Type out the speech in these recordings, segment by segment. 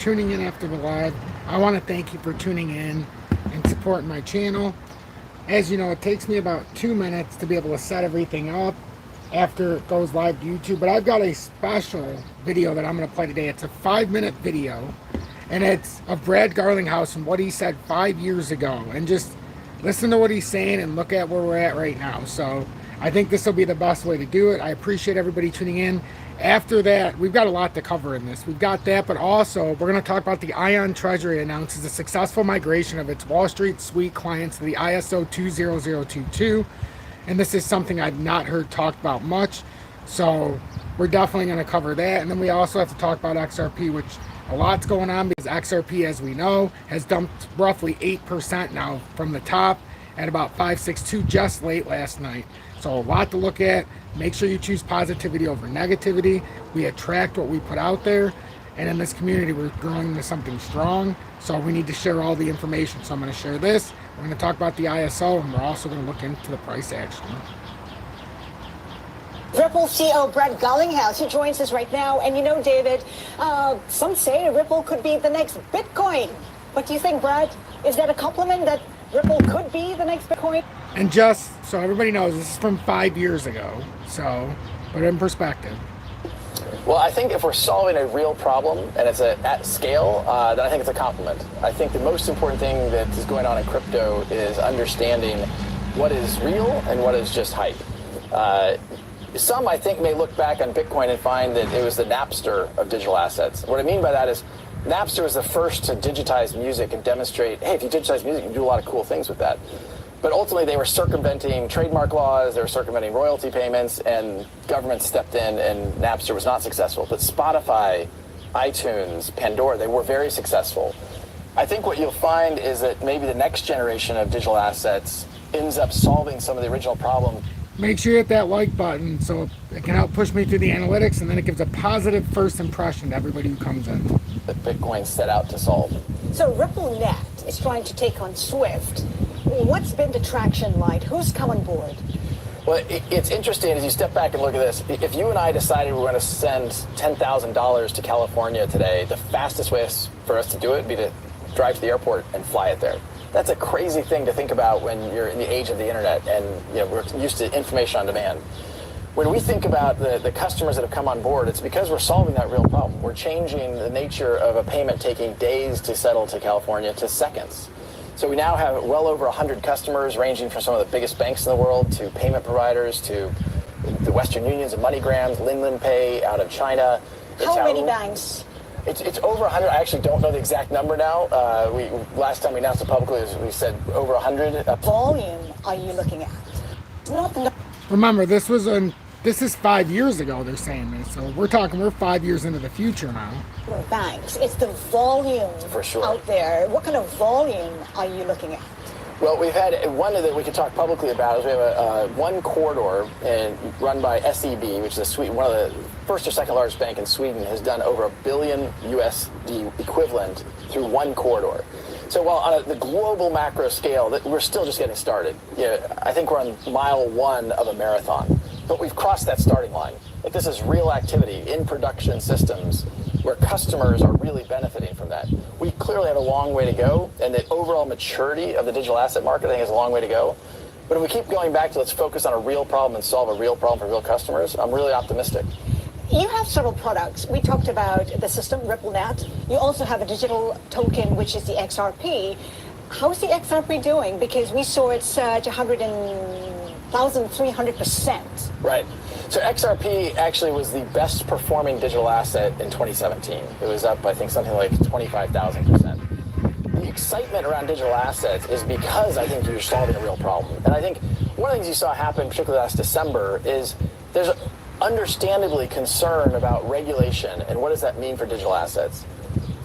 Tuning in after the live. I want to thank you for tuning in and supporting my channel. As you know, it takes me about 2 minutes to be able to set everything up after it goes live to YouTube, but I've got a special video that I'm going to play today. It's a 5-minute video, and it's of Brad Garlinghouse and what he said 5 years ago, and just listen to what he's saying and look at where we're at right now. So I think this will be the best way to do it. I appreciate everybody tuning in. After that, we've got a lot to cover in this. We've got that, but also we're going to talk about the Ion Treasury announces a successful migration of its Wall Street suite clients to the ISO-20022. And this is something I've not heard talked about much. So we're definitely going to cover that. And then we also have to talk about XRP, which a lot's going on because XRP, as we know, has dumped roughly 8% now from the top at about 562 just late last night. So a lot to look at. Make sure you choose positivity over negativity. We attract what we put out there. And in this community, we're growing into something strong. So we need to share all the information. So I'm going to share this. We're going to talk about the ISO, and we're also going to look into the price action. Ripple CEO Brad Garlinghouse, who joins us right now. And you know, David, some say Ripple could be the next Bitcoin. What do you think, Brad? Is that a compliment that Ripple could be the next Bitcoin? And just so everybody knows, this is from 5 years ago. So put it in perspective. Well, I think if we're solving a real problem and it's at scale, then I think it's a compliment. I think the most important thing that is going on in crypto is understanding what is real and what is just hype. Some, I think, may look back on Bitcoin and find that it was the Napster of digital assets. What I mean by that is Napster was the first to digitize music and demonstrate, hey, if you digitize music, you can do a lot of cool things with that. But ultimately, they were circumventing trademark laws, they were circumventing royalty payments, and government stepped in, and Napster was not successful. But Spotify, iTunes, Pandora, they were very successful. I think what you'll find is that maybe the next generation of digital assets ends up solving some of the original problems. Make sure you hit that like button so it can help push me through the analytics, and then it gives a positive first impression to everybody who comes in. That Bitcoin set out to solve. So RippleNet is trying to take on Swift. What's been the traction like? Who's come on board? Well, it's interesting as you step back and look at this. If you and I decided we were going to send $10,000 to California today, the fastest way for us to do it would be to drive to the airport and fly it there. That's a crazy thing to think about when you're in the age of the internet and we're used to information on demand. When we think about the customers that have come on board, it's because we're solving that real problem. We're changing the nature of a payment taking days to settle to California to seconds. So we now have well over 100 customers ranging from some of the biggest banks in the world to payment providers to the Western Unions and MoneyGrams, Linlin Pay out of China. How many banks? It's over 100. I actually don't know the exact number now. Last time we announced it publicly, we said over 100. Volume are you looking at? Not the Remember, this is 5 years ago they're saying this, so we're 5 years into the future now. banks. It's the volume For sure. out there. What kind of volume are you looking at? Well, we've had one that we could talk publicly about is we have one corridor run by SEB, which is one of the first or second largest bank in Sweden, has done over $1 billion USD equivalent through one corridor. So while on the global macro scale, we're still just getting started. I think we're on mile 1 of a marathon, but we've crossed that starting line. Like, this is real activity in production systems where customers are really benefiting from that. We clearly have a long way to go, and the overall maturity of the digital asset market, I think, has a long way to go. But if we keep going back to let's focus on a real problem and solve a real problem for real customers, I'm really optimistic. You have several products. We talked about the system, RippleNet. You also have a digital token, which is the XRP. How's the XRP doing? Because we saw it surge 1,300%. Right. So XRP actually was the best performing digital asset in 2017. It was up, I think, something like 25,000%. The excitement around digital assets is because I think you're solving a real problem. And I think one of the things you saw happen, particularly last December, is there's understandably concern about regulation and what does that mean for digital assets.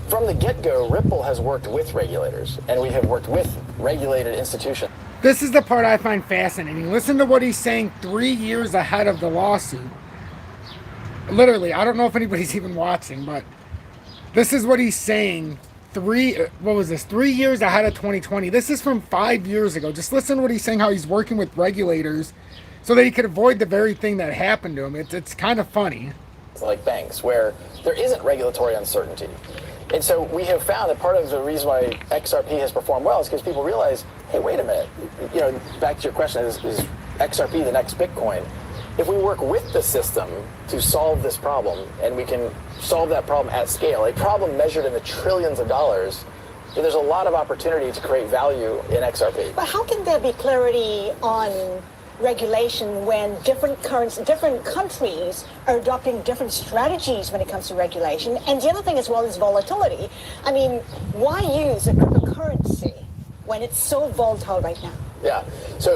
From the get-go, Ripple has worked with regulators, and we have worked with regulated institutions. This is the part I find fascinating. Listen to what he's saying 3 years ahead of the lawsuit. Literally, I don't know if anybody's even watching, but this is what he's saying 3 years ahead of 2020. This is from 5 years ago. Just listen to what he's saying, how he's working with regulators so that he could avoid the very thing that happened to him. It's kind of funny. Like banks, where there isn't regulatory uncertainty. And so we have found that part of the reason why XRP has performed well is because people realize, hey, wait a minute, back to your question, is XRP the next Bitcoin? If we work with the system to solve this problem, and we can solve that problem at scale, a problem measured in the trillions of dollars, then there's a lot of opportunity to create value in XRP. But how can there be clarity on regulation when different countries are adopting different strategies when it comes to regulation? And the other thing as well is volatility. I mean, why use a cryptocurrency when it's so volatile right now? Yeah, so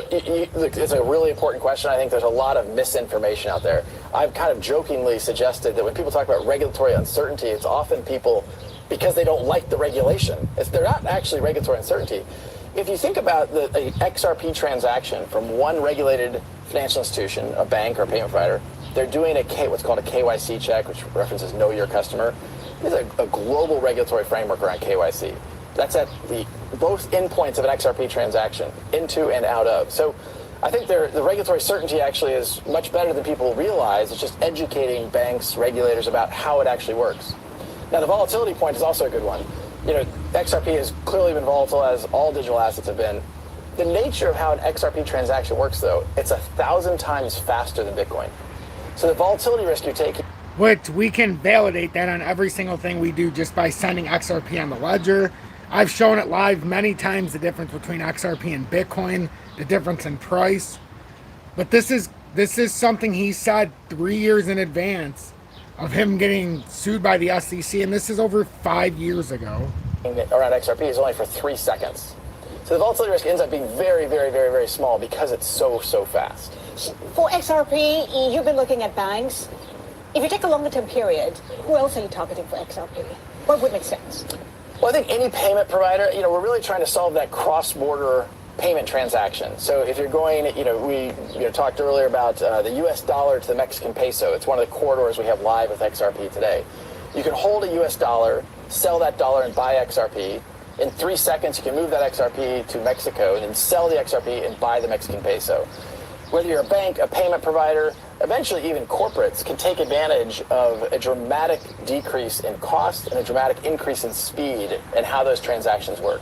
look, it's a really important question. I think there's a lot of misinformation out there. I've kind of jokingly suggested that when people talk about regulatory uncertainty, it's often people because they don't like the regulation. They're not actually regulatory uncertainty. If you think about the XRP transaction from one regulated financial institution, a bank or a payment provider, they're doing what's called a KYC check, which references Know Your Customer. There's a global regulatory framework around KYC. That's at both endpoints of an XRP transaction, into and out of. So I think the regulatory certainty actually is much better than people realize. It's just educating banks, regulators about how it actually works. Now, the volatility point is also a good one. XRP has clearly been volatile, as all digital assets have been. The nature of how an XRP transaction works, though, it's 1,000 times faster than Bitcoin. So the volatility risk you're taking... Which we can validate that on every single thing we do just by sending XRP on the ledger. I've shown it live many times, the difference between XRP and Bitcoin, the difference in price. But this is something he said 3 years in advance of him getting sued by the SEC, and this is over 5 years ago. Around XRP is only for 3 seconds. So the volatility risk ends up being very, very, very, very small because it's so fast. For XRP, you've been looking at banks. If you take a longer term period, who else are you targeting for XRP? What would make sense? Well, I think any payment provider, we're really trying to solve that cross-border payment transaction. So if you're going, we talked earlier about the US dollar to the Mexican peso. It's one of the corridors we have live with XRP today. You can hold a US dollar, sell that dollar and buy XRP. In 3 seconds, you can move that XRP to Mexico and then sell the XRP and buy the Mexican peso. Whether you're a bank, a payment provider, eventually even corporates can take advantage of a dramatic decrease in cost and a dramatic increase in speed and how those transactions work.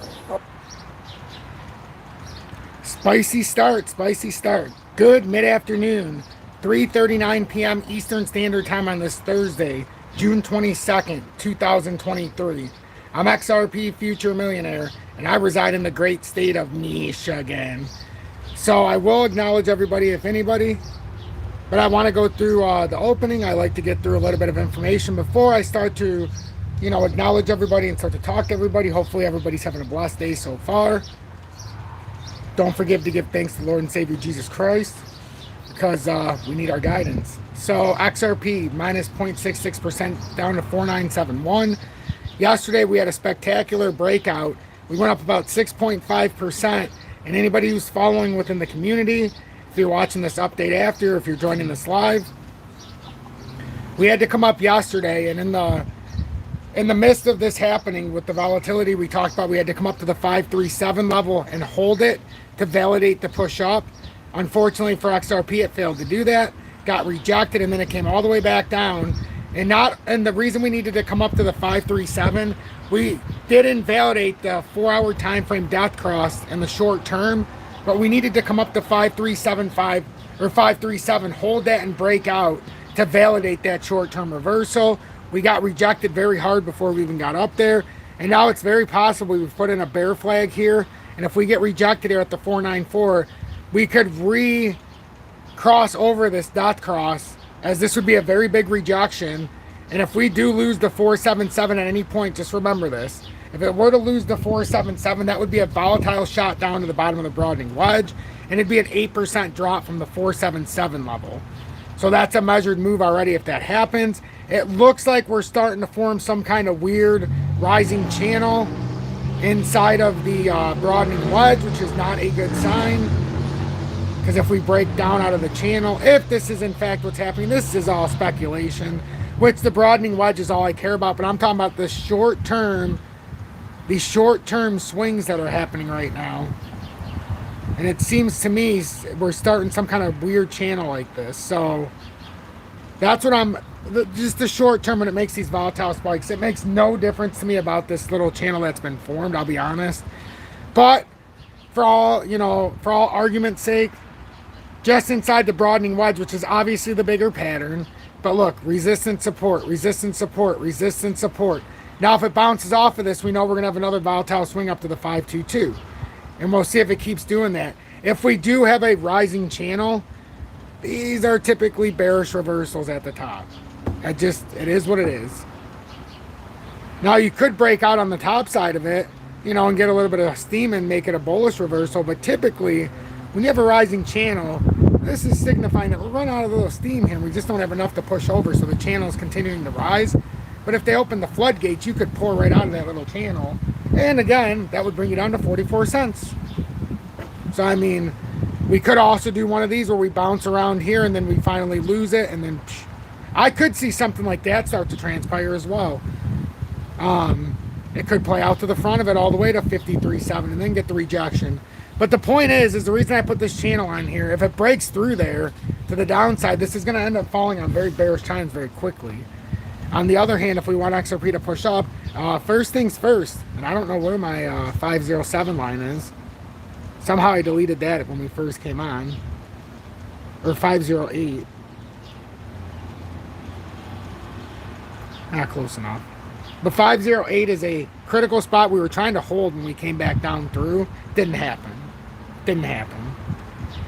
Spicy start. Good mid-afternoon, 3:39 p.m. Eastern Standard Time on this Thursday, June 22nd, 2023. I'm XRP Future Millionaire, and I reside in the great state of Michigan. So I will acknowledge everybody, if anybody, but I want to go through the opening. I like to get through a little bit of information before I start to, acknowledge everybody and start to talk to everybody. Hopefully everybody's having a blessed day so far. Don't forget to give thanks to the Lord and Savior Jesus Christ, because we need our guidance. So XRP minus 0.66% down to 4971. Yesterday we had a spectacular breakout. We went up about 6.5%. And anybody who's following within the community, if you're watching this update after, if you're joining this live, we had to come up yesterday, and in the midst of this happening with the volatility we talked about, we had to come up to the 537 level and hold it to validate the push up. Unfortunately for XRP, it failed to do that, got rejected, and then it came all the way back down. And the reason we needed to come up to the 537, we did invalidate the 4-hour time frame death cross in the short term, but we needed to come up to 5375 or 537, hold that and break out to validate that short-term reversal. We got rejected very hard before we even got up there, and now it's very possible we've put in a bear flag here, and if we get rejected here at the 494, we could cross over this death cross, as this would be a very big rejection. And if we do lose the 477 at any point, just remember this. If it were to lose the 477, that would be a volatile shot down to the bottom of the broadening wedge, and it'd be an 8% drop from the 477 level. So that's a measured move already if that happens. It looks like we're starting to form some kind of weird rising channel inside of the broadening wedge, which is not a good sign. Because if we break down out of the channel, if this is in fact what's happening, this is all speculation, which the broadening wedge is all I care about, but I'm talking about the short-term swings that are happening right now. And it seems to me we're starting some kind of weird channel like this. So That's what just the short term when it makes these volatile spikes. It makes no difference to me about this little channel that's been formed, I'll be honest. But for all, for all argument's sake, just inside the broadening wedge, which is obviously the bigger pattern. But look, resistance, support, resistance, support, resistance, support. Now, if it bounces off of this, we know we're going to have another volatile swing up to the 522. And we'll see if it keeps doing that. If we do have a rising channel, these are typically bearish reversals at the top. It is what it is. Now, you could break out on the top side of it, and get a little bit of steam and make it a bullish reversal. But typically, when you have a rising channel, this is signifying that we're running out of a little steam here. We just don't have enough to push over, so the channel is continuing to rise. But if they open the floodgates, you could pour right out of that little channel. And again, that would bring you down to 44 cents. So, I mean, we could also do one of these where we bounce around here and then we finally lose it. And then I could see something like that start to transpire as well. It could play out to the front of it all the way to 53.7 and then get the rejection. But the point is the reason I put this channel on here, if it breaks through there to the downside, this is going to end up falling on very bearish times very quickly. On the other hand, if we want XRP to push up, first things first, and I don't know where my 507 line is. Somehow I deleted that when we first came on. Or 508. Not close enough. But 508 is a critical spot we were trying to hold when we came back down through. Didn't happen.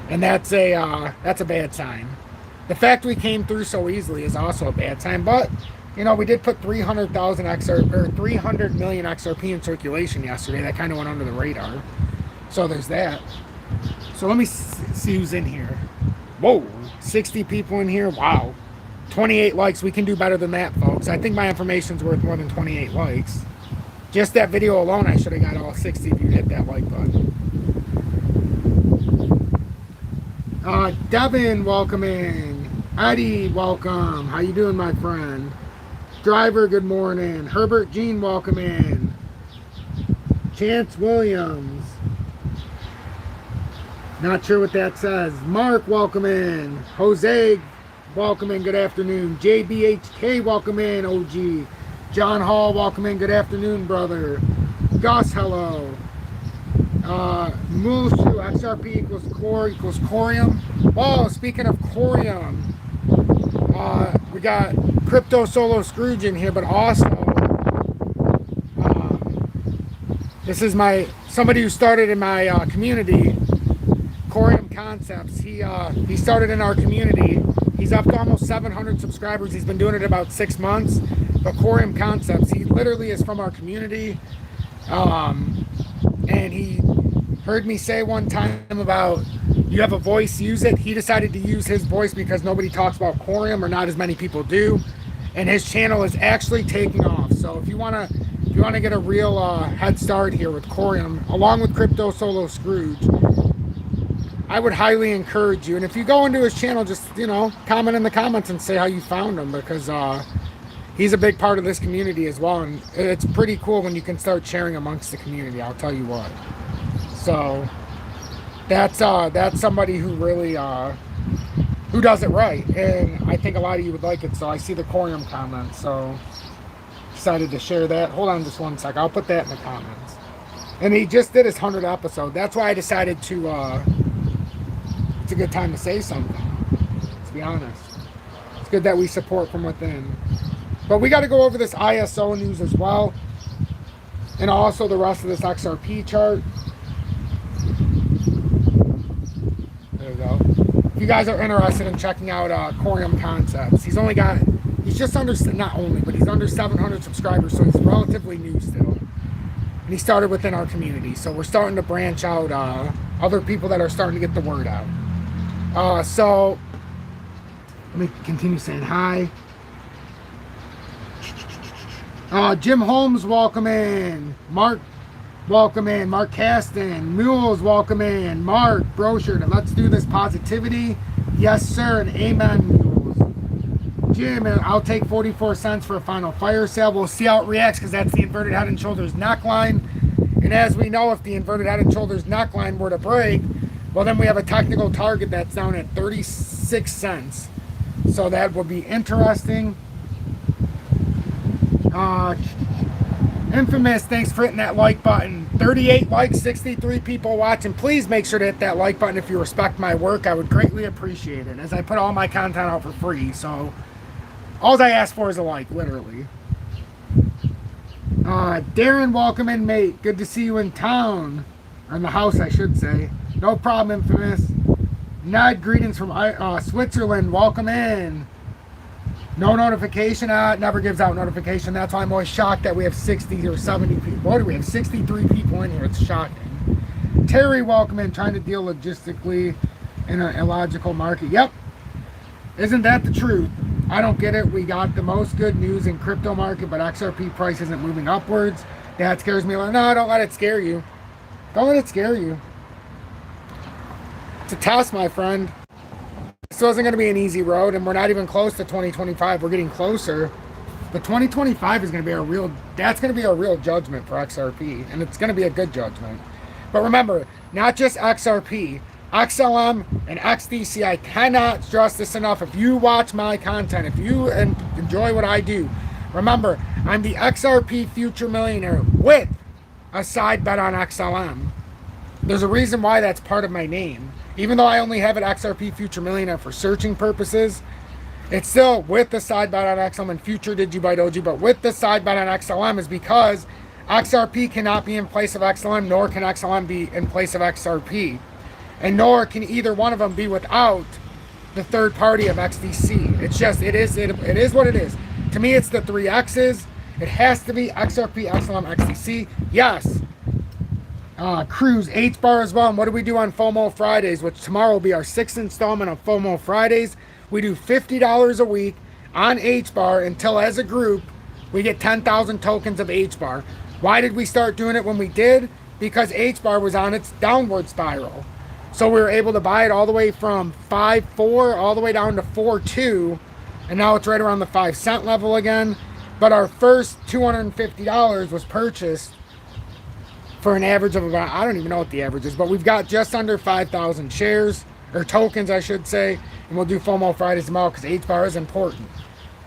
And that's a bad sign. The fact we came through so easily is also a bad sign. But we did put 300,000 XRP or 300 million XRP in circulation yesterday. That kind of went under the radar. So there's that. So let me see who's in here. Whoa, 60 people in here. Wow. 28 likes. We can do better than that, folks. I think my information's worth more than 28 likes. Just that video alone, I should have got all 60 if you hit that like button. Devin, welcome in. Eddie, welcome. How you doing, my friend? Driver, good morning. Herbert Jean, welcome in. Chance Williams. Not sure what that says. Mark, welcome in. Jose, welcome in. Good afternoon. JBHK, welcome in. OG. John Hall, welcome in. Good afternoon, brother. Gus, hello. Muleshoe, XRP equals core equals corium. Oh, speaking of corium, we got Crypto Solo Scrooge in here, but also this is somebody who started in my community, Corium Concepts. He started in our community. He's up to almost 700 subscribers. He's been doing it about 6 months. But Corium Concepts, he literally is from our community. And he heard me say one time about, you have a voice, use it. He decided to use his voice because nobody talks about Corium, or not as many people do. And his channel is actually taking off. So if you want to get a real head start here with Corium, along with Crypto Solo Scrooge, I would highly encourage you. And if you go into his channel, just, comment in the comments and say how you found him, because he's a big part of this community as well. And it's pretty cool when you can start sharing amongst the community, I'll tell you what. So that's somebody who really who does it right. And I think a lot of you would like it. So I see the Corium comments, so decided to share that. Hold on just one sec. I'll put that in the comments. And he just did his 100th episode. That's why I decided to it's a good time to say something, to be honest. It's good that we support from within. But we got to go over this ISO news as well, and also the rest of this XRP chart. There we go. If you guys are interested in checking out Corium Concepts, he's just under, not only, but he's under 700 subscribers, so he's relatively new still. And he started within our community, so we're starting to branch out other people that are starting to get the word out. So let me continue saying hi. Jim Holmes, welcome in. Mark, welcome in. Mark Caston. Mules, welcome in. Mark, brochure. Let's do this positivity. Yes, sir, and amen, Mules. Jim, I'll take 44 cents for a final fire sale. We'll see how it reacts, because that's the inverted head and shoulders neckline. And as we know, if the inverted head and shoulders neckline were to break, well, then we have a technical target that's down at 36 cents. So that would be interesting. Infamous, thanks for hitting that like button. 38 likes, 63 people watching. Please make sure to hit that like button if you respect my work. I would greatly appreciate it, as I put all my content out for free. So all I ask for is a like, literally. Darren, welcome in, mate. Good to see you in town. Or in the house, I should say. No problem, Infamous. Ned, greetings from Switzerland. Welcome in. No notification. Never gives out notification. That's why I'm always shocked that we have 60 or 70 people. What do we have? 63 people in here. It's shocking. Terry, welcome in. Trying to deal logistically in an illogical market. Yep. Isn't that the truth? I don't get it. We got the most good news in crypto market, but XRP price isn't moving upwards. That scares me. No, don't let it scare you. Don't let it scare you. It's a test, my friend. This wasn't going to be an easy road, and we're not even close to 2025. We're getting closer. But 2025 is going to be that's going to be a real judgment for XRP, and it's going to be a good judgment. But remember, not just XRP, XLM and XDC. I cannot stress this enough. If you watch my content, if you enjoy what I do, remember, I'm the XRP future millionaire with a side bet on XLM. There's a reason why that's part of my name. Even though I only have an XRP future millionaire for searching purposes, it's still with the side bet on XLM and future DigiByte, but with the side bet on XLM is because XRP cannot be in place of XLM, nor can XLM be in place of XRP. And nor can either one of them be without the third party of XDC. It's just, it is what it is. To me, it's the three X's. It has to be XRP, XLM, XDC. Yes. Cruise, H-bar as well. And what do we do on FOMO Fridays, which tomorrow will be our 6th installment of FOMO Fridays. We do $50 a week on H-bar until, as a group, we get 10,000 tokens of H-bar. Why did we start doing it when we did? Because H-bar was on its downward spiral. So we were able to buy it all the way from 5.4 all the way down to 4.2, and now it's right around the 5 cent level again. But our first $250 was purchased for an average of about, I don't even know what the average is, but we've got just under 5,000 shares, or tokens, I should say, and we'll do FOMO Fridays tomorrow because H-bar is important.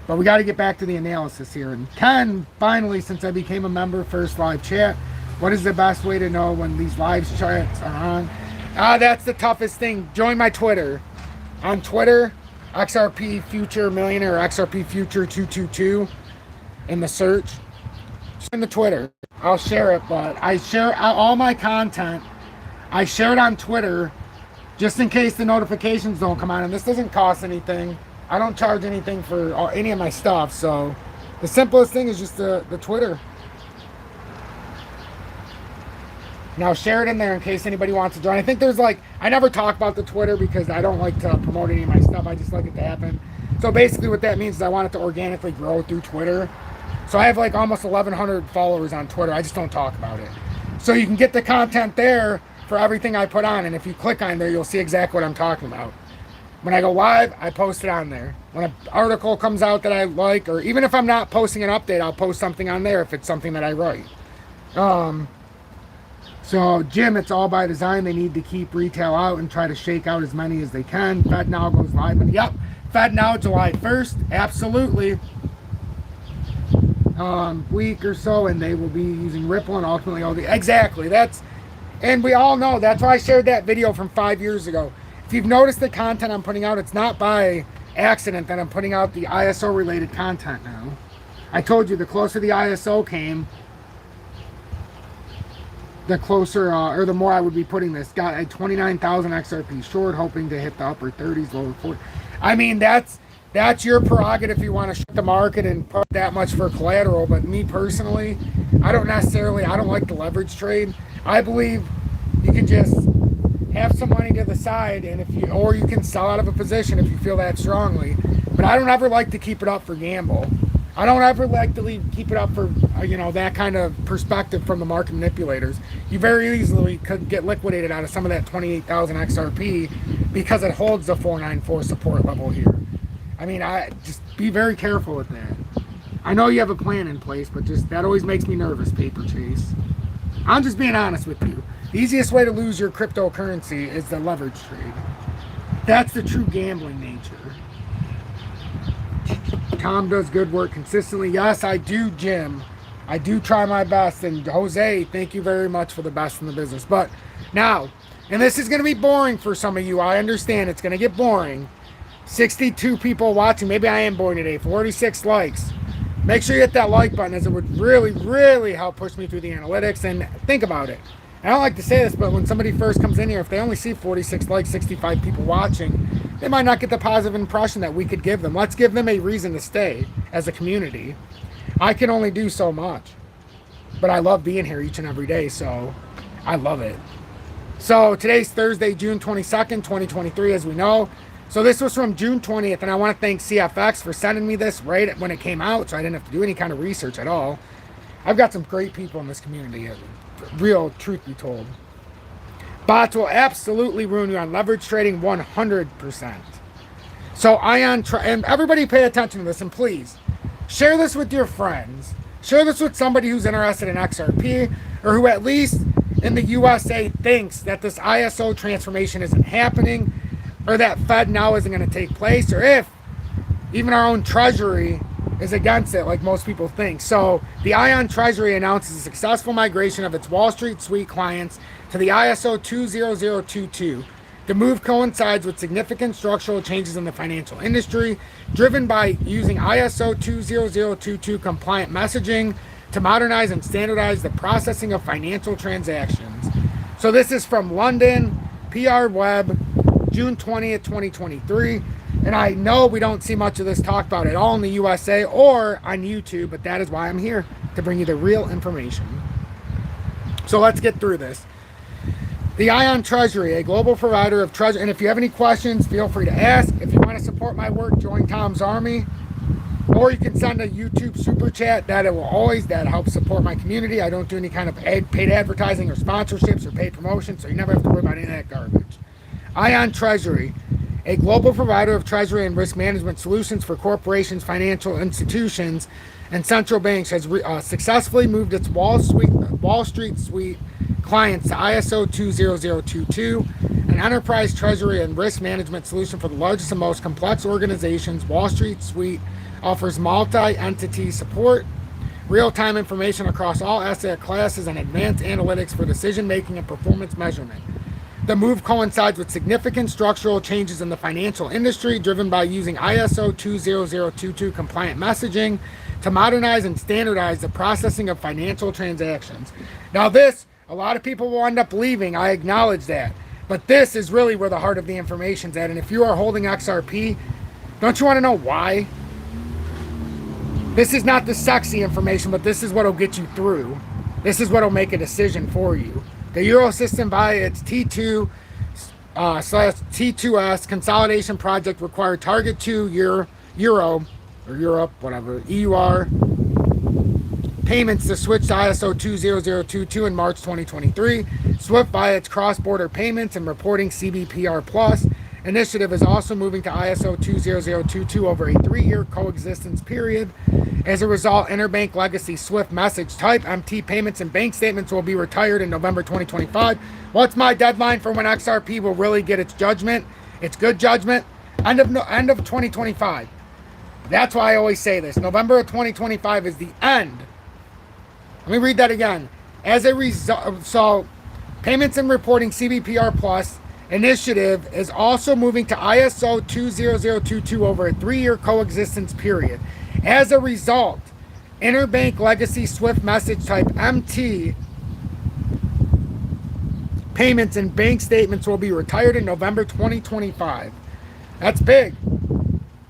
But we got to get back to the analysis here. And Ken, finally, since I became a member, first live chat, what is the best way to know when these live chats are on? That's the toughest thing. Join my Twitter. On Twitter, XRP Future Millionaire, or XRP Future 222 in the search. In the Twitter, I'll share it, but I share all my content. I share it on Twitter just in case the notifications don't come on, and this doesn't cost anything. I don't charge anything for any of my stuff, so the simplest thing is just the Twitter. Now share it in there in case anybody wants to join. I think there's I never talk about the Twitter because I don't like to promote any of my stuff. I just like it to happen. So basically what that means is I want it to organically grow through Twitter. So I have almost 1,100 followers on Twitter. I just don't talk about it. So you can get the content there for everything I put on. And if you click on there, you'll see exactly what I'm talking about. When I go live, I post it on there. When an article comes out that I like, or even if I'm not posting an update, I'll post something on there if it's something that I write. So Jim, it's all by design. They need to keep retail out and try to shake out as many as they can. Fed Now goes live. But yep, Fed Now July 1st. Absolutely. Week or so, and they will be using Ripple and ultimately all the exactly. And we all know that's why I shared that video from 5 years ago. If you've noticed the content I'm putting out, it's not by accident that I'm putting out the ISO related content now. I told you the closer the ISO came, the closer or the more I would be putting this. Got a 29,000 XRP short, hoping to hit the upper 30s, lower 40s. I mean, that's your prerogative if you want to shut the market and put that much for collateral. But me personally, I don't like the leverage trade. I believe you can just have some money to the side, and or you can sell out of a position if you feel that strongly. But I don't ever like to keep it up for gamble. I don't ever like to keep it up for that kind of perspective from the market manipulators. You very easily could get liquidated out of some of that 28,000 XRP because it holds the 494 support level here. I mean, I just be very careful with that. I know you have a plan in place, but just that always makes me nervous, Paper Chase. I'm just being honest with you. The easiest way to lose your cryptocurrency is the leverage trade. That's the true gambling nature. Tom does good work consistently. Yes, I do, Jim. I do try my best. And Jose, thank you very much for the best in the business. But now, and this is going to be boring for some of you. I understand it's going to get boring. 62 people watching. Maybe I am boring today. 46 likes. Make sure you hit that like button, as it would really, really help push me through the analytics. And think about it. I don't like to say this, but when somebody first comes in here, if they only see 46 likes, 65 people watching, they might not get the positive impression that we could give them. Let's give them a reason to stay as a community. I can only do so much, but I love being here each and every day, so I love it. So today's Thursday, June 22nd, 2023, as we know. So this was from June 20th, and I want to thank CFX for sending me this right when it came out, so I didn't have to do any kind of research at all. I've got some great people in this community, real truth be told. Bots will absolutely ruin you on leverage trading 100%. So and everybody pay attention to this, and please share this with your friends. Share this with somebody who's interested in XRP, or who at least in the USA thinks that this ISO transformation isn't happening, or that Fed now isn't going to take place, or if even our own Treasury is against it, like most people think. So the ION Treasury announces a successful migration of its Wall Street Suite clients to the ISO-20022. The move coincides with significant structural changes in the financial industry, driven by using ISO-20022 compliant messaging to modernize and standardize the processing of financial transactions. So this is from London, PR Web, June 20th, 2023. And I know we don't see much of this talked about at all in the USA or on YouTube, but that is why I'm here, to bring you the real information. So let's get through this. The ION Treasury, a global provider of treasury. And if you have any questions, feel free to ask. If you want to support my work, join Tom's Army. Or you can send a YouTube super chat. That helps support my community. I don't do any kind of paid advertising or sponsorships or paid promotion, so you never have to worry about any of that garbage. ION Treasury, a global provider of treasury and risk management solutions for corporations, financial institutions, and central banks, has successfully moved its Wall Street Suite clients to ISO-20022, an enterprise treasury and risk management solution for the largest and most complex organizations. Wall Street Suite offers multi-entity support, real-time information across all asset classes, and advanced analytics for decision-making and performance measurement. The move coincides with significant structural changes in the financial industry, driven by using ISO-20022 compliant messaging to modernize and standardize the processing of financial transactions. Now this, a lot of people will end up leaving, I acknowledge that. But this is really where the heart of the information's at. And if you are holding XRP, don't you want to know why? This is not the sexy information, but this is what will get you through. This is what will make a decision for you. The Euro system, via its T2S consolidation project, required Target 2 Euro or Europe, whatever, EUR payments to switch to ISO-20022 in March 2023. SWIFT, via its cross-border payments and reporting CBPR Plus initiative, is also moving to ISO-20022 over a 3-year coexistence period. As a result, interbank legacy SWIFT message type MT payments and bank statements will be retired in November 2025. What's my deadline for when XRP will really get its judgment? Its good judgment? End of 2025. That's why I always say this. November of 2025 is the end. Let me read that again. As a result, so payments and reporting CBPR Plus initiative is also moving to ISO-20022 over a 3-year coexistence period. As a result, interbank legacy SWIFT message type MT payments and bank statements will be retired in November 2025. That's big.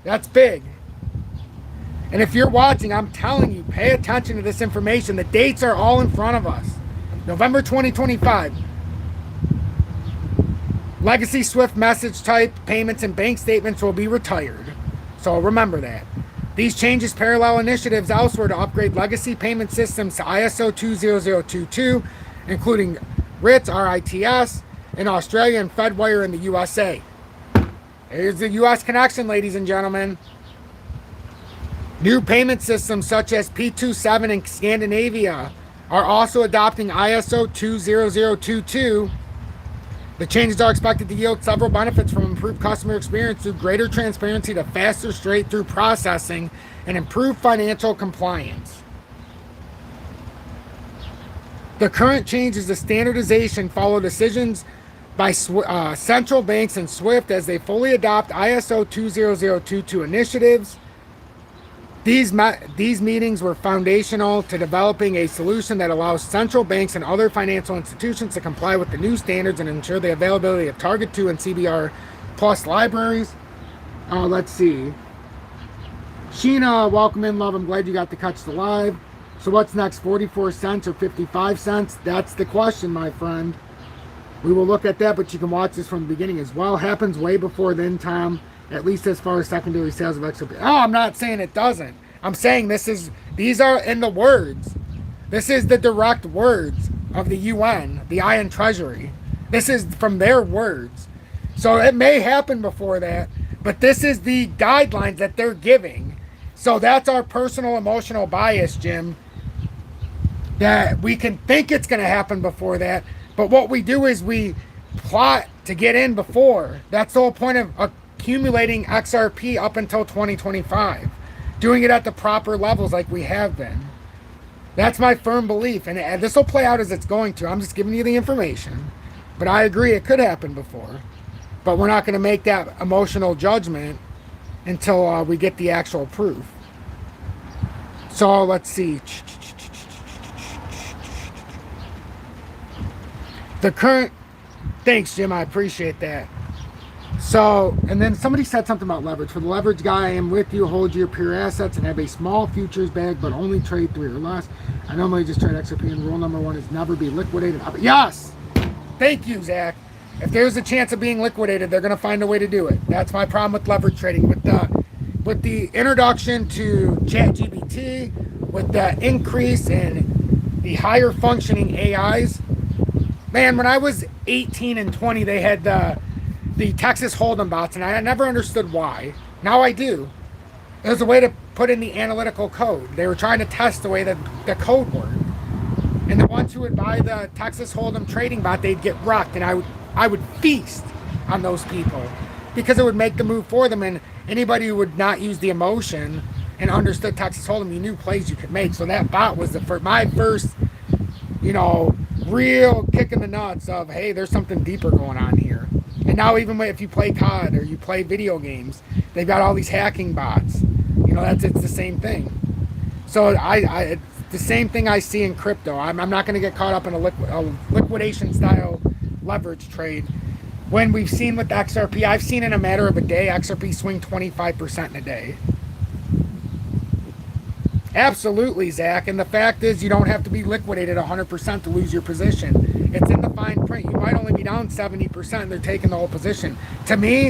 That's big. And if you're watching, I'm telling you, pay attention to this information. The dates are all in front of us. November 2025. Legacy SWIFT message type payments and bank statements will be retired. So remember that. These changes parallel initiatives elsewhere to upgrade legacy payment systems to ISO-20022, including RITS in Australia and Fedwire in the USA. Here's the US connection, ladies and gentlemen. New payment systems such as P27 in Scandinavia are also adopting ISO-20022. The changes are expected to yield several benefits, from improved customer experience through greater transparency to faster straight-through processing and improve financial compliance. The current changes to standardization follow decisions by central banks and SWIFT as they fully adopt ISO-20022 initiatives. These meetings were foundational to developing a solution that allows central banks and other financial institutions to comply with the new standards and ensure the availability of Target 2 and CBR Plus libraries. Let's see. Sheena, welcome in, love. I'm glad you got to catch the live. So what's next, 44 cents or 55 cents? That's the question, my friend. We will look at that, but you can watch this from the beginning as well. Happens way before then, Tom. At least as far as secondary sales of XRP. Oh, I'm not saying it doesn't. I'm saying these are in the words. This is the direct words of the UN, the IN Treasury. This is from their words. So it may happen before that, but this is the guidelines that they're giving. So that's our personal emotional bias, Jim, that we can think it's going to happen before that. But what we do is we plot to get in before. That's the whole point of accumulating XRP up until 2025. Doing it at the proper levels like we have been. That's my firm belief. And this will play out as it's going to. I'm just giving you the information. But I agree it could happen before. But we're not going to make that emotional judgment until we get the actual proof. So let's see. The current... Thanks, Jim. I appreciate that. So, and then somebody said something about leverage. For the leverage guy, I am with you. Hold your pure assets and have a small futures bag, but only trade 3 or less. I normally just trade XRP, and rule number 1 is never be liquidated. Yes! Thank you, Zach. If there's a chance of being liquidated, they're going to find a way to do it. That's my problem with leverage trading. With the introduction to ChatGPT, with the increase in the higher functioning AIs, man, when I was 18 and 20, they had the Texas Hold'em bots, and I never understood why. Now I do. It was a way to put in the analytical code. They were trying to test the way that the code worked. And the ones who would buy the Texas Hold'em trading bot, they'd get rocked, and I would feast on those people because it would make the move for them. And anybody who would not use the emotion and understood Texas Hold'em, you knew plays you could make. So that bot was my first, real kick in the nuts of, hey, there's something deeper going on here. And now even if you play COD or you play video games, they've got all these hacking bots. It's the same thing. So it's the same thing I see in crypto. I'm not going to get caught up in a liquidation style leverage trade. When we've seen with XRP, I've seen in a matter of a day, XRP swing 25% in a day. Absolutely, Zach. And the fact is, you don't have to be liquidated 100% to lose your position. It's in the fine print. You might only be down 70%, and they're taking the whole position. To me,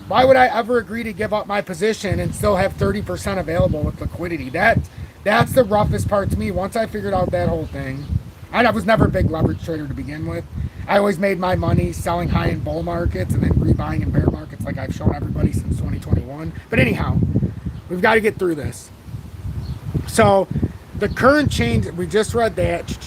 why would I ever agree to give up my position and still have 30% available with liquidity? That's the roughest part to me. Once I figured out that whole thing, I was never a big leverage trader to begin with. I always made my money selling high in bull markets and then rebuying in bear markets like I've shown everybody since 2021. But anyhow, we've got to get through this. So the current change, we just read that.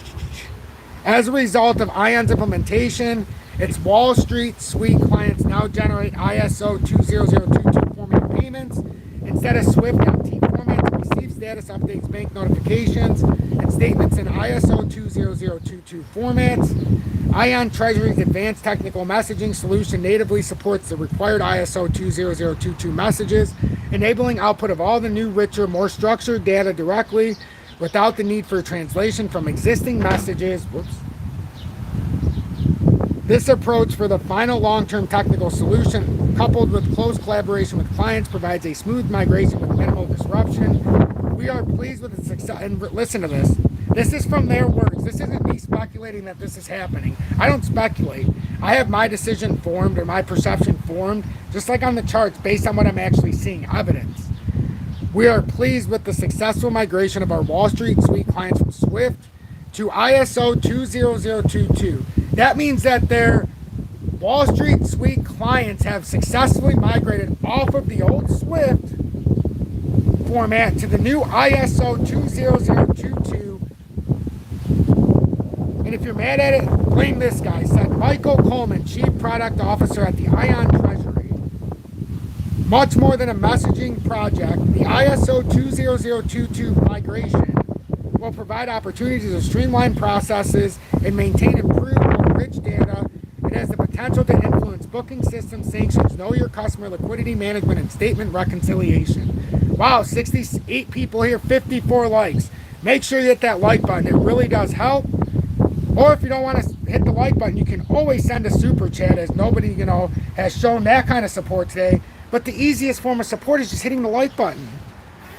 As a result of ION's implementation, its Wall Street suite clients now generate ISO-20022 format payments instead of SWIFT MT formats, receive status updates, bank notifications, and statements in ISO-20022 formats. ION Treasury's advanced technical messaging solution natively supports the required ISO-20022 messages, enabling output of all the new, richer, more structured data directly without the need for translation from existing messages. This approach for the final long-term technical solution, coupled with close collaboration with clients, provides a smooth migration with minimal disruption. We are pleased with the success. And listen to this. This is from their words. This isn't me speculating that this is happening. I don't speculate. I have my decision formed or my perception formed, just like on the charts, based on what I'm actually seeing, evidence. We are pleased with the successful migration of our Wall Street suite clients from SWIFT to ISO 20022. That means that their Wall Street suite clients have successfully migrated off of the old SWIFT format to the new ISO 20022. And if you're mad at it, blame this guy, said Michael Coleman, Chief Product Officer at the ION Treasury. Much more than a messaging project, the ISO-20022 migration will provide opportunities to streamline processes and maintain improved or rich data. It has the potential to influence booking systems, sanctions, know your customer, liquidity management, and statement reconciliation. Wow, 68 people here, 54 likes. Make sure you hit that like button. It really does help. Or if you don't want to hit the like button, you can always send a super chat, as nobody, has shown that kind of support today. But the easiest form of support is just hitting the like button.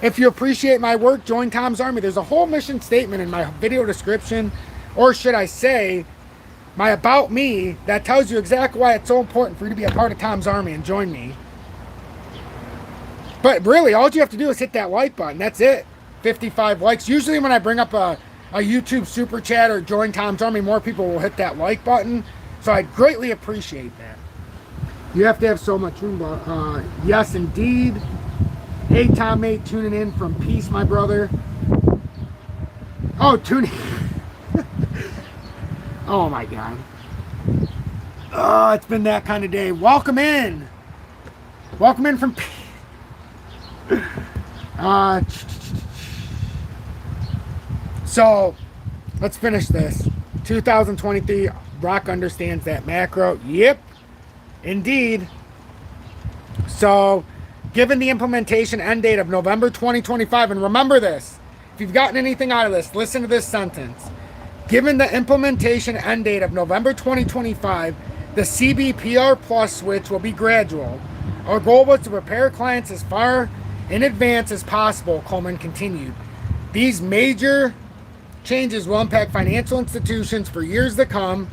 If you appreciate my work, join Tom's Army. There's a whole mission statement in my video description, or should I say, my About Me, that tells you exactly why it's so important for you to be a part of Tom's Army and join me. But really, all you have to do is hit that like button. That's it. 55 likes. Usually when I bring up a YouTube super chat or join Tom's Army, more people will hit that like button. So I'd greatly appreciate that. You have to have so much room. Yes, indeed. Hey, Tom mate, tuning in from Peace, my brother. Oh, tuning. Oh my God. Oh, it's been that kind of day. Welcome in. Welcome in from Peace. So let's finish this. 2023, Brock understands that macro. Yep, indeed. So given the implementation end date of November 2025, and remember this, if you've gotten anything out of this, listen to this sentence. Given the implementation end date of November 2025, the CBPR Plus switch will be gradual. Our goal was to prepare clients as far in advance as possible, Coleman continued. These major changes will impact financial institutions for years to come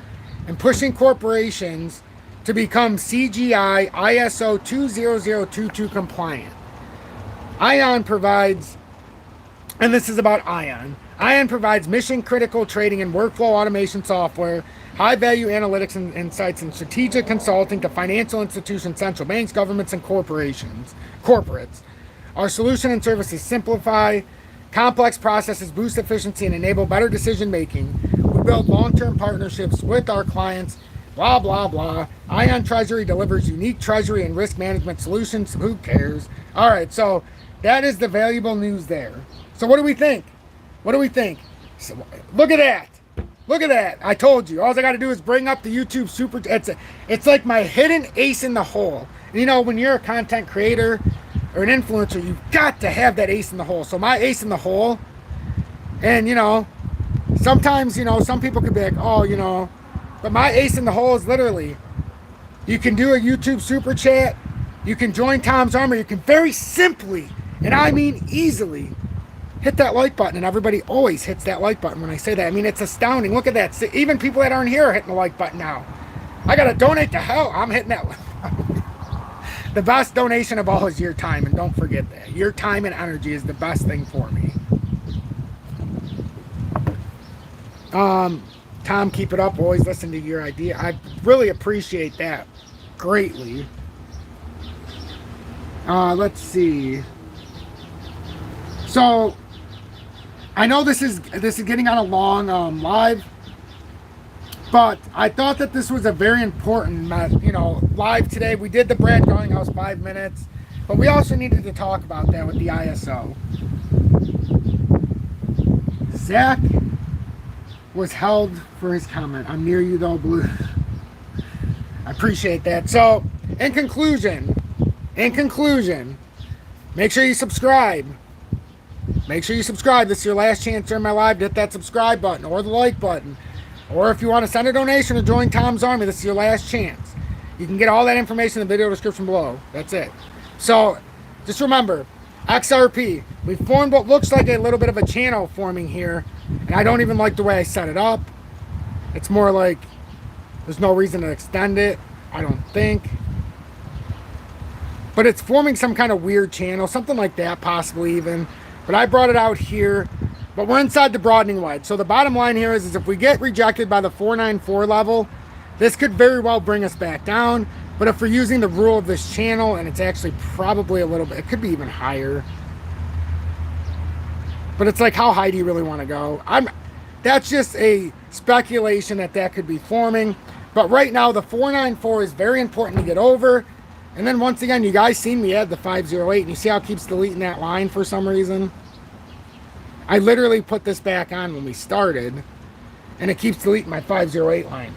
and pushing corporations to become CGI ISO 20022 compliant. ION provides, and this is about ION. ION provides mission-critical trading and workflow automation software, high-value analytics and insights, and strategic consulting to financial institutions, central banks, governments, and corporates. Our solution and services simplify complex processes, boost efficiency, and enable better decision-making. We build long-term partnerships with our clients, blah, blah, blah. ION Treasury delivers unique treasury and risk management solutions. Who cares? All right, so that is the valuable news there. So what do we think? What do we think? So, look at that. Look at that. I told you. All I got to do is bring up the YouTube super. It's like my hidden ace in the hole. And when you're a content creator or an influencer, you've got to have that ace in the hole. So my ace in the hole, and sometimes, some people could be like, oh, but my ace in the hole is literally, you can do a YouTube super chat, you can join Tom's Army, you can very simply, and I mean easily, hit that like button, and everybody always hits that like button when I say that. I mean, it's astounding. Look at that. Even people that aren't here are hitting the like button now. I got to donate to hell. I'm hitting that. The best donation of all is your time, and don't forget that. Your time and energy is the best thing for me. Tom, keep it up. Always listen to your idea. I really appreciate that greatly. Let's see. So I know this is getting on a long live, but I thought that this was a very important, live today. We did the Brad Garlinghouse 5 minutes, but we also needed to talk about that with the ISO. Zach was held for his comment. I'm near you though, Blue. I appreciate that. So, in conclusion, make sure you subscribe. Make sure you subscribe. This is your last chance during my live to hit that subscribe button or the like button. Or if you want to send a donation or join Tom's Army, this is your last chance. You can get all that information in the video description below. That's it. So, just remember, XRP. We formed what looks like a little bit of a channel forming here. And I don't even like the way I set it up. It's more like there's no reason to extend it, I don't think. But it's forming some kind of weird channel, something like that, possibly even. But I brought it out here. But we're inside the broadening wedge. So the bottom line here is if we get rejected by the 494 level, this could very well bring us back down. But if we're using the rule of this channel, and it's actually probably a little bit, it could be even higher. But it's like, how high do you really want to go? That's just a speculation that could be forming. But right now, the 494 is very important to get over. And then once again, you guys seen me add the 508, and you see how it keeps deleting that line for some reason? I literally put this back on when we started, and it keeps deleting my 508 line.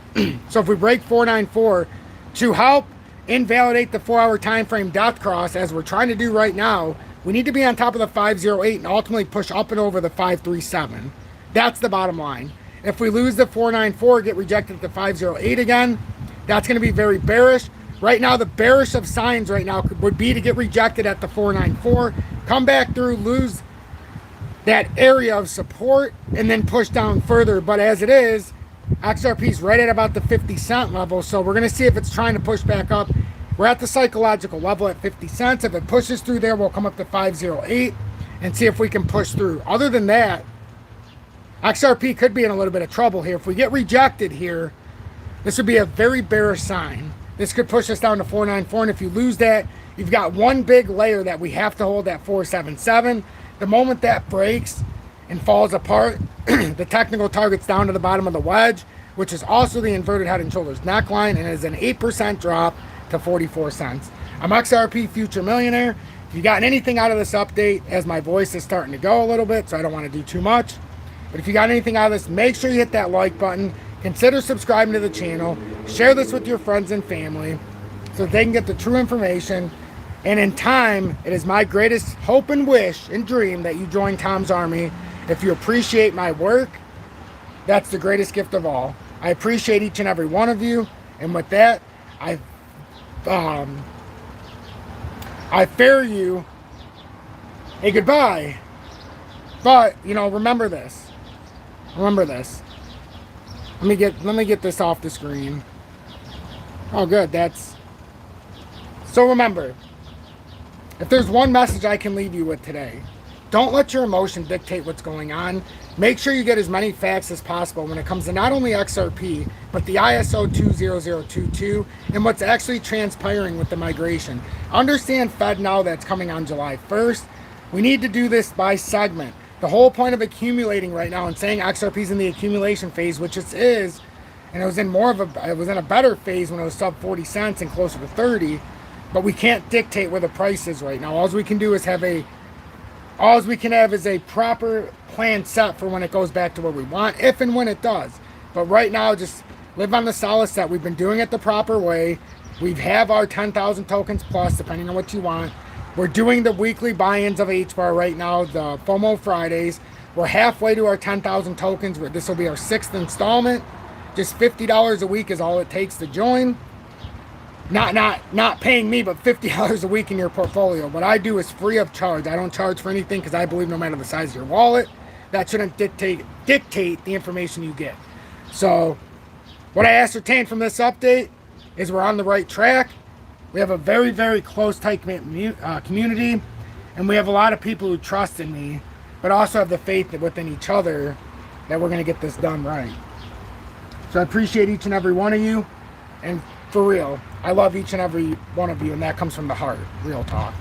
So if we break 494 to help invalidate the 4-hour time frame death cross, as we're trying to do right now, we need to be on top of the 508 and ultimately push up and over the 537. That's the bottom line. If we lose the 494, get rejected at the 508 again, that's going to be very bearish. Right now, the bearish of signs right now would be to get rejected at the 494, come back through, lose that area of support, and then push down further. But as it is, XRP is right at about the 50 cent level, so we're going to see if it's trying to push back up. We're at the psychological level at 50 cents. If it pushes through there, we'll come up to 508 and see if we can push through. Other than that, XRP could be in a little bit of trouble here. If we get rejected here, this would be a very bearish sign. This could push us down to 494, and if you lose that, you've got one big layer that we have to hold at 477. The moment that breaks and falls apart, the technical target's down to the bottom of the wedge, which is also the inverted head and shoulders neckline, and is an 8% drop to 44 cents. I'm XRP Future Millionaire. If you got anything out of this update, as my voice is starting to go a little bit, so I don't want to do too much, but if you got anything out of this, make sure you hit that like button. Consider subscribing to the channel. Share this with your friends and family so they can get the true information. And in time, it is my greatest hope and wish and dream that you join Tom's Army. If you appreciate my work, that's the greatest gift of all. I appreciate each and every one of you. And with that, I fare you a goodbye. But, you know, remember this. Remember this. Let me get this off the screen. Oh, good. So remember, if there's one message I can leave you with today, don't let your emotion dictate what's going on. Make sure you get as many facts as possible when it comes to not only XRP, but the ISO-20022 and what's actually transpiring with the migration. Understand Fed now that's coming on July 1st. We need to do this by segment. The whole point of accumulating right now and saying XRP is in the accumulation phase, which it is, and it was in a better phase when it was sub 40 cents and closer to 30, but we can't dictate where the price is right now. All we can have is a proper plan set for when it goes back to where we want, if and when it does. But right now, just live on the solace that we've been doing it the proper way. We have our 10,000 tokens plus, depending on what you want. We're doing the weekly buy-ins of HBAR right now, the FOMO Fridays. We're halfway to our 10,000 tokens. This will be our 6th installment. Just $50 a week is all it takes to join. Not paying me, but $50 a week in your portfolio. What I do is free of charge. I don't charge for anything because I believe no matter the size of your wallet, that shouldn't dictate the information you get. So what I ascertained from this update is we're on the right track. We have a very, very close, tight community, and we have a lot of people who trust in me, but also have the faith within each other that we're going to get this done right. So I appreciate each and every one of you, and for real, I love each and every one of you, and that comes from the heart. Real talk.